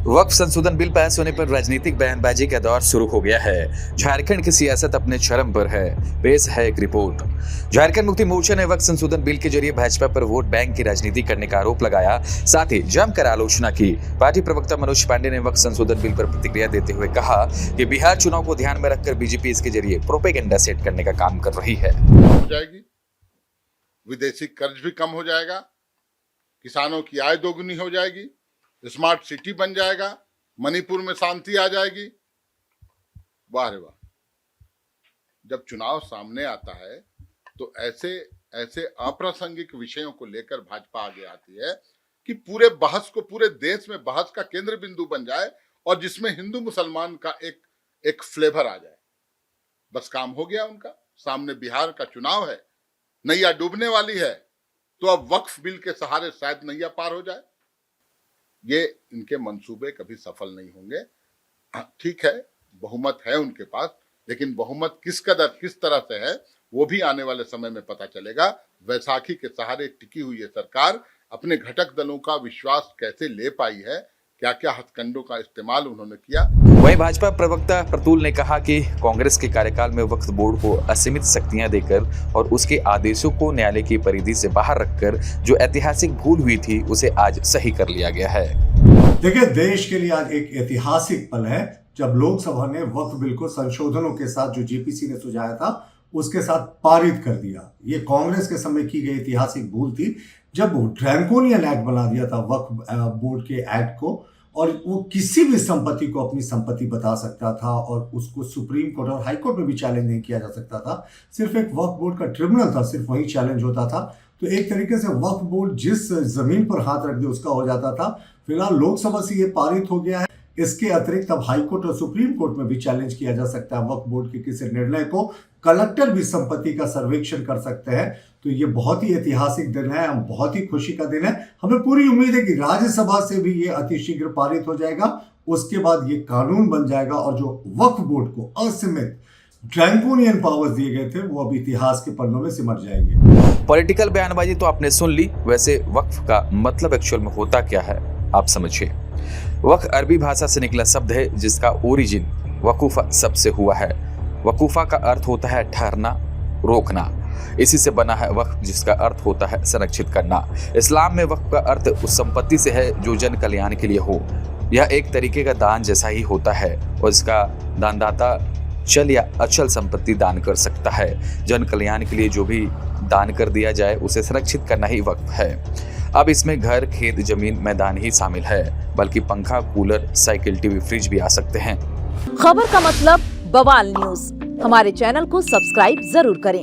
वक्फ संशोधन bill pass होने पर राजनीतिक बयानबाजी का दौर शुरू हो गया है। झारखंड की सियासत अपने चरम पर है। पेश है एक रिपोर्ट। झारखंड मुक्ति मोर्चा ने वक्फ संशोधन बिल के जरिए भाजपा पर वोट बैंक की राजनीति करने का आरोप लगाया, साथ ही जमकर आलोचना की। पार्टी प्रवक्ता मनोज पांडे ने वक्फ संशोधन बिल पर प्रतिक्रिया देते हुए कहा कि बिहार चुनाव को ध्यान में रखकर बीजेपी इसके जरिए प्रोपेगेंडा सेट करने का काम कर रही है। हो जाएगी, विदेशी कर्ज भी कम हो जाएगा, किसानों की आय दोगुनी हो जाएगी, स्मार्ट सिटी बन जाएगा, मणिपुर में शांति आ जाएगी। वाह रे वाह। जब चुनाव सामने आता है तो ऐसे अप्रासंगिक विषयों को लेकर भाजपा आगे आती है कि पूरे बहस को, पूरे देश में बहस का केंद्र बिंदु बन जाए और जिसमें हिंदू मुसलमान का एक फ्लेवर आ जाए। बस काम हो गया उनका। सामने बिहार का चुनाव है, नैया डूबने वाली है, तो अब वक्फ बिल के सहारे शायद नैया पार हो जाए। ये इनके मंसूबे कभी सफल नहीं होंगे। ठीक है, बहुमत है उनके पास, लेकिन बहुमत किस तरह से है वो भी आने वाले समय में पता चलेगा। वैसाखी के सहारे टिकी हुई ये सरकार अपने घटक दलों का विश्वास कैसे ले पाई है, क्या क्या हथकंडों का इस्तेमाल उन्होंने किया। वहीं भाजपा प्रवक्ता प्रतुल ने कहा कि कांग्रेस के कार्यकाल में वक्फ बोर्ड को असीमित शक्तियां देकर और उसके आदेशों को न्यायालय की परिधि से बाहर रखकर जो ऐतिहासिक भूल हुई थी उसे आज सही कर लिया गया है। देखिए, देश के लिए आज एक ऐतिहासिक पल है जब लोकसभा ने वक्फ बिल को संशोधनों के साथ जो जेपीसी ने सुझाया था उसके साथ पारित कर दिया। ये कांग्रेस के समय की गई ऐतिहासिक भूल थी जब ड्रैकोनियन एक्ट बना दिया था वक्फ बोर्ड के एक्ट को, और वो किसी भी संपत्ति को अपनी संपत्ति बता सकता था और उसको सुप्रीम कोर्ट और हाई कोर्ट में भी चैलेंज नहीं किया जा सकता था। सिर्फ एक वक्फ बोर्ड का ट्रिब्यूनल था, सिर्फ वही चैलेंज होता था। तो एक तरीके से वक्फ बोर्ड जिस जमीन पर हाथ रख दे उसका हो जाता था। फिलहाल लोकसभा से ये पारित हो गया है। इसके अतिरिक्त अब हाई कोर्ट और सुप्रीम कोर्ट में भी चैलेंज किया जा सकता है वक्फ बोर्ड के किसी निर्णय को। कलेक्टर भी संपत्ति का सर्वेक्षण कर सकते हैं। तो ये बहुत ही ऐतिहासिक दिन है, हम बहुत ही खुशी का दिन है। हमें पूरी उम्मीद है कि राज्यसभा से भी ये अतिशीघ्र पारित हो जाएगा। उसके बाद ये कानून बन जाएगा और जो वक्फ बोर्ड को असीमित ड्रैकोनियन पावर्स दिए गए थे वो अब इतिहास के पन्नों में सिमट जाएंगे। पॉलिटिकल बयानबाजी तो आपने सुन ली, वैसे वक्फ का मतलब एक्चुअल में होता क्या है आप समझिए। वक्फ अरबी भाषा से निकला शब्द है जिसका ओरिजिन वकूफा शब्द से हुआ है। वकूफा का अर्थ होता है ठहरना, रोकना। इसी से बना है वक्फ जिसका अर्थ होता है संरक्षित करना। इस्लाम में वक्फ का अर्थ उस संपत्ति से है जो जन कल्याण के लिए हो। यह एक तरीके का दान जैसा ही होता है और इसका दानदाता चल या अचल संपत्ति दान कर सकता है। जन कल्याण के लिए जो भी दान कर दिया जाए उसे संरक्षित करना ही वक्फ है। अब इसमें घर, खेत, जमीन, मैदान ही शामिल है, बल्कि पंखा, कूलर, साइकिल, टीवी, फ्रिज भी आ सकते हैं। खबर का मतलब बवाल न्यूज। हमारे चैनल को सब्सक्राइब जरूर करें।